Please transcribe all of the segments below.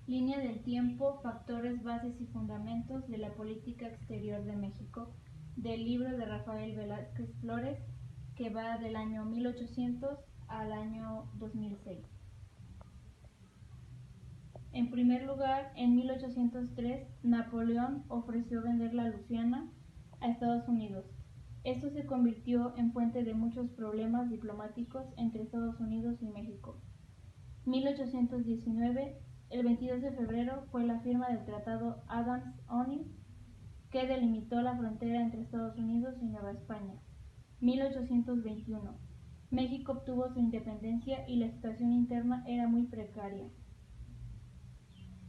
Línea del tiempo, factores, bases y fundamentos de la política exterior de México, del libro de Rafael Velázquez Flores, que va del año 1800 al año 2006. En primer lugar, en 1803, Napoleón ofreció vender la Luisiana a Estados Unidos. Esto se convirtió en fuente de muchos problemas diplomáticos entre Estados Unidos y México. 1819, el 22 de febrero, fue la firma del Tratado Adams-Onís, que delimitó la frontera entre Estados Unidos y Nueva España. 1821, México obtuvo su independencia y la situación interna era muy precaria.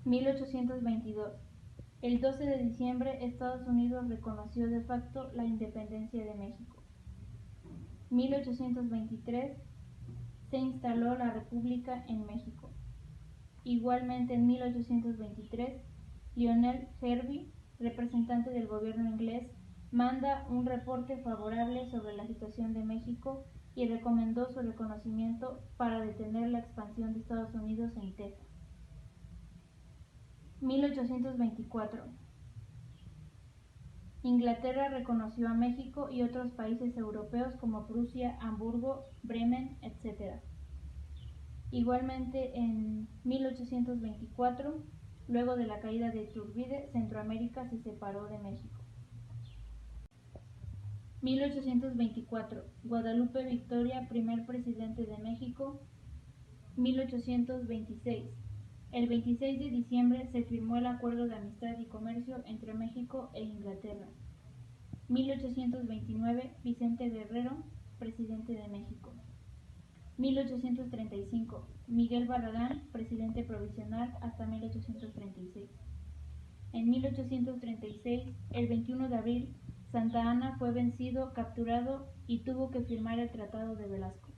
1822, el 12 de diciembre, Estados Unidos reconoció de facto la independencia de México. 1823, se instaló la República en México. Igualmente en 1823, Lionel Hervey, representante del gobierno inglés, manda un reporte favorable sobre la situación de México y recomendó su reconocimiento para detener la expansión de Estados Unidos en Texas. 1824. Inglaterra reconoció a México y otros países europeos como Prusia, Hamburgo, Bremen, etc. Igualmente en 1824, luego de la caída de Iturbide, Centroamérica se separó de México. 1824, Guadalupe Victoria, primer presidente de México. 1826, el 26 de diciembre se firmó el Acuerdo de Amistad y Comercio entre México e Inglaterra. 1829, Vicente Guerrero, presidente de México. 1835, Miguel Barragán, presidente provisional hasta 1836. En 1836, el 21 de abril, Santa Anna fue vencido, capturado y tuvo que firmar el Tratado de Velasco.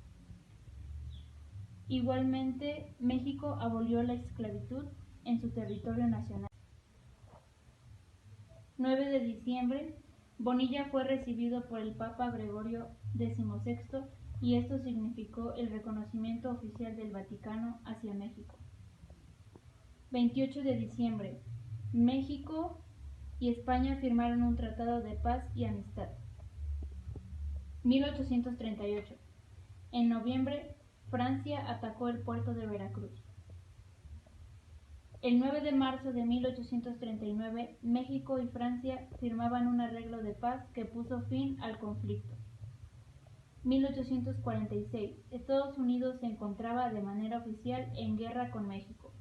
Igualmente, México abolió la esclavitud en su territorio nacional. 9 de diciembre, Bonilla fue recibido por el Papa Gregorio XVI y esto significó el reconocimiento oficial del Vaticano hacia México. 28 de diciembre, México y España firmaron un tratado de paz y amistad. 1838, en noviembre, Francia atacó el puerto de Veracruz. El 9 de marzo de 1839, México y Francia firmaban un arreglo de paz que puso fin al conflicto. 1846, Estados Unidos se encontraba de manera oficial en guerra con México.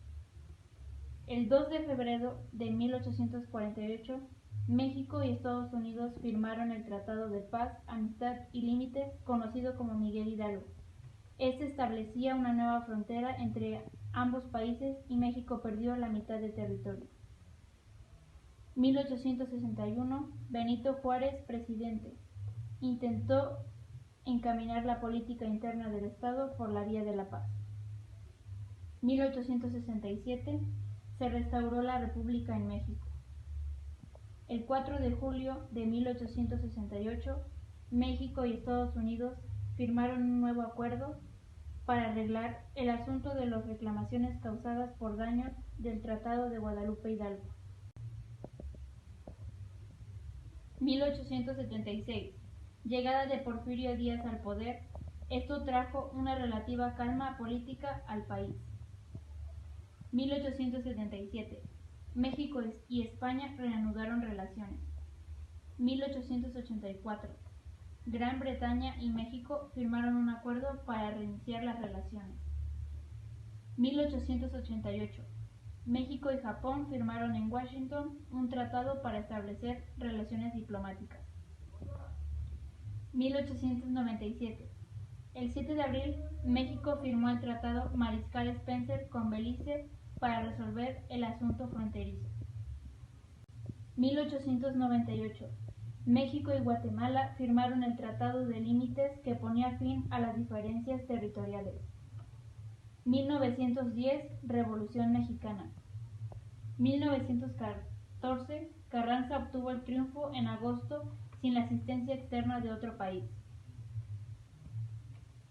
El 2 de febrero de 1848, México y Estados Unidos firmaron el Tratado de Paz, Amistad y Límites, conocido como Miguel Hidalgo. Este establecía una nueva frontera entre ambos países y México perdió la mitad del territorio. 1861, Benito Juárez, presidente, intentó encaminar la política interna del Estado por la vía de la paz. 1867, se restauró la República en México. El 4 de julio de 1868, México y Estados Unidos firmaron un nuevo acuerdo para arreglar el asunto de las reclamaciones causadas por daños del Tratado de Guadalupe Hidalgo. 1876. Llegada de Porfirio Díaz al poder, esto trajo una relativa calma política al país. 1877. México y España reanudaron relaciones. 1884. Gran Bretaña y México firmaron un acuerdo para reiniciar las relaciones. 1888. México y Japón firmaron en Washington un tratado para establecer relaciones diplomáticas. 1897. El 7 de abril, México firmó el Tratado Mariscal Spencer con Belice para resolver el asunto fronterizo. 1898. México y Guatemala firmaron el Tratado de Límites que ponía fin a las diferencias territoriales. 1910, Revolución Mexicana. 1914, Carranza obtuvo el triunfo en agosto sin la asistencia externa de otro país.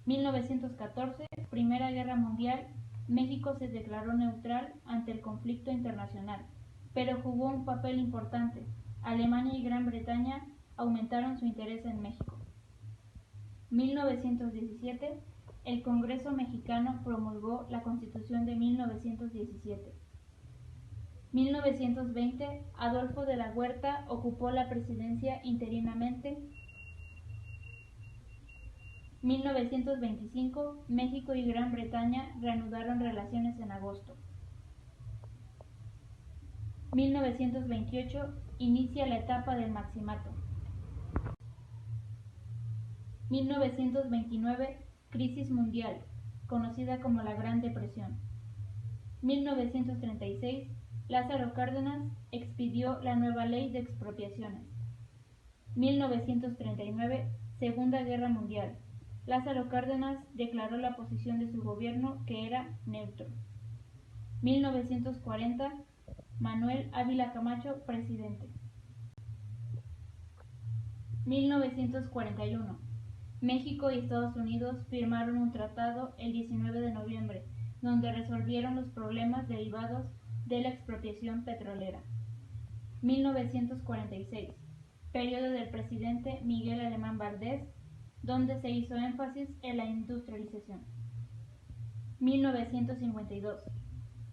1914, Primera Guerra Mundial, México se declaró neutral ante el conflicto internacional, pero jugó un papel importante. Alemania y Gran Bretaña aumentaron su interés en México. 1917, el Congreso mexicano promulgó la Constitución de 1917. 1920, Adolfo de la Huerta ocupó la presidencia interinamente. 1925, México y Gran Bretaña reanudaron relaciones en agosto. 1928, inicia la etapa del Maximato. 1929, crisis mundial, conocida como la Gran Depresión. 1936, Lázaro Cárdenas expidió la nueva ley de expropiaciones. 1939, Segunda Guerra Mundial. Lázaro Cárdenas declaró la posición de su gobierno que era neutro. 1940, Manuel Ávila Camacho, presidente. 1941, México y Estados Unidos firmaron un tratado el 19 de noviembre, donde resolvieron los problemas derivados de la expropiación petrolera. 1946, periodo del presidente Miguel Alemán Valdés, donde se hizo énfasis en la industrialización. 1952,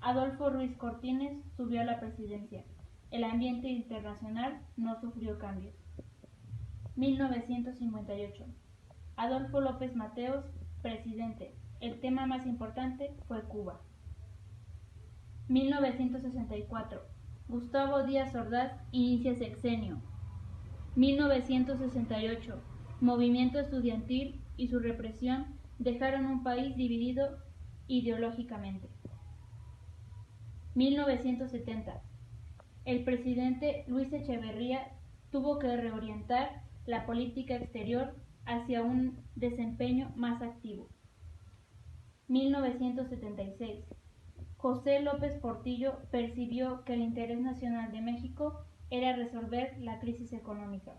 Adolfo Ruiz Cortines subió a la presidencia. El ambiente internacional no sufrió cambios. 1958, Adolfo López Mateos, presidente. El tema más importante fue Cuba. 1964, Gustavo Díaz Ordaz inicia sexenio. 1968, movimiento estudiantil y su represión dejaron un país dividido ideológicamente. 1970, el presidente Luis Echeverría tuvo que reorientar la política exterior hacia un desempeño más activo. 1976, José López Portillo percibió que el interés nacional de México era resolver la crisis económica.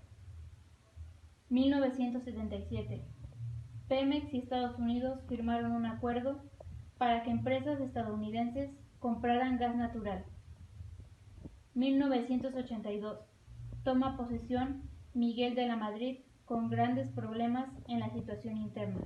1977, Pemex y Estados Unidos firmaron un acuerdo para que empresas estadounidenses compraran gas natural. 1982, toma posesión Miguel de la Madrid con grandes problemas en la situación interna.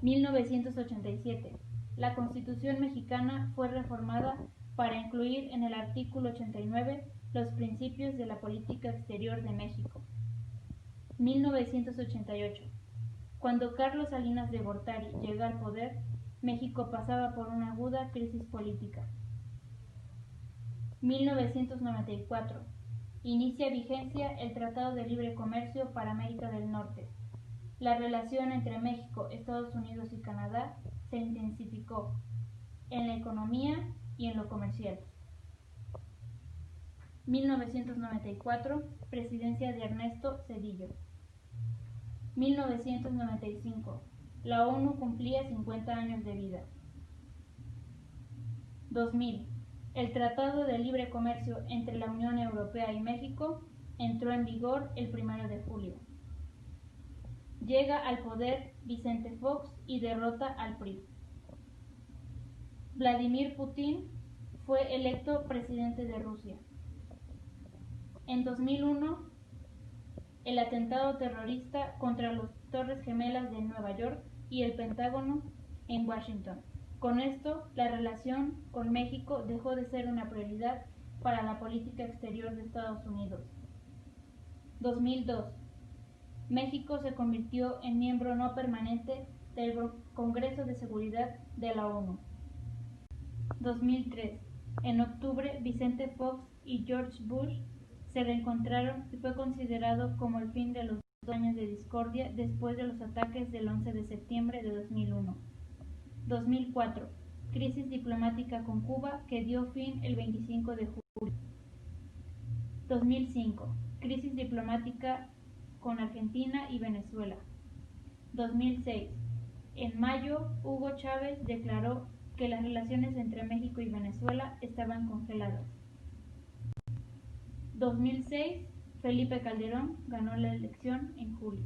1987, la Constitución mexicana fue reformada para incluir en el artículo 89 los principios de la política exterior de México. 1988, cuando Carlos Salinas de Gortari llega al poder, México pasaba por una aguda crisis política. 1994, inicia vigencia el Tratado de Libre Comercio para América del Norte. La relación entre México, Estados Unidos y Canadá se intensificó en la economía y en lo comercial. 1994, presidencia de Ernesto Zedillo. 1995, la ONU cumplía 50 años de vida. 2000, el Tratado de Libre Comercio entre la Unión Europea y México entró en vigor el 1 de julio. Llega al poder Vicente Fox y derrota al PRI. Vladimir Putin fue electo presidente de Rusia. En 2001, el atentado terrorista contra las Torres Gemelas de Nueva York y el Pentágono en Washington. Con esto, la relación con México dejó de ser una prioridad para la política exterior de Estados Unidos. 2002. México se convirtió en miembro no permanente del Congreso de Seguridad de la ONU. 2003. En octubre, Vicente Fox y George Bush se reencontraron y fue considerado como el fin de los 2 años de discordia después de los ataques del 11 de septiembre de 2001. 2004. Crisis diplomática con Cuba que dio fin el 25 de julio. 2005. Crisis diplomática con Argentina y Venezuela. 2006. En mayo, Hugo Chávez declaró que las relaciones entre México y Venezuela estaban congeladas. 2006. Felipe Calderón ganó la elección en julio.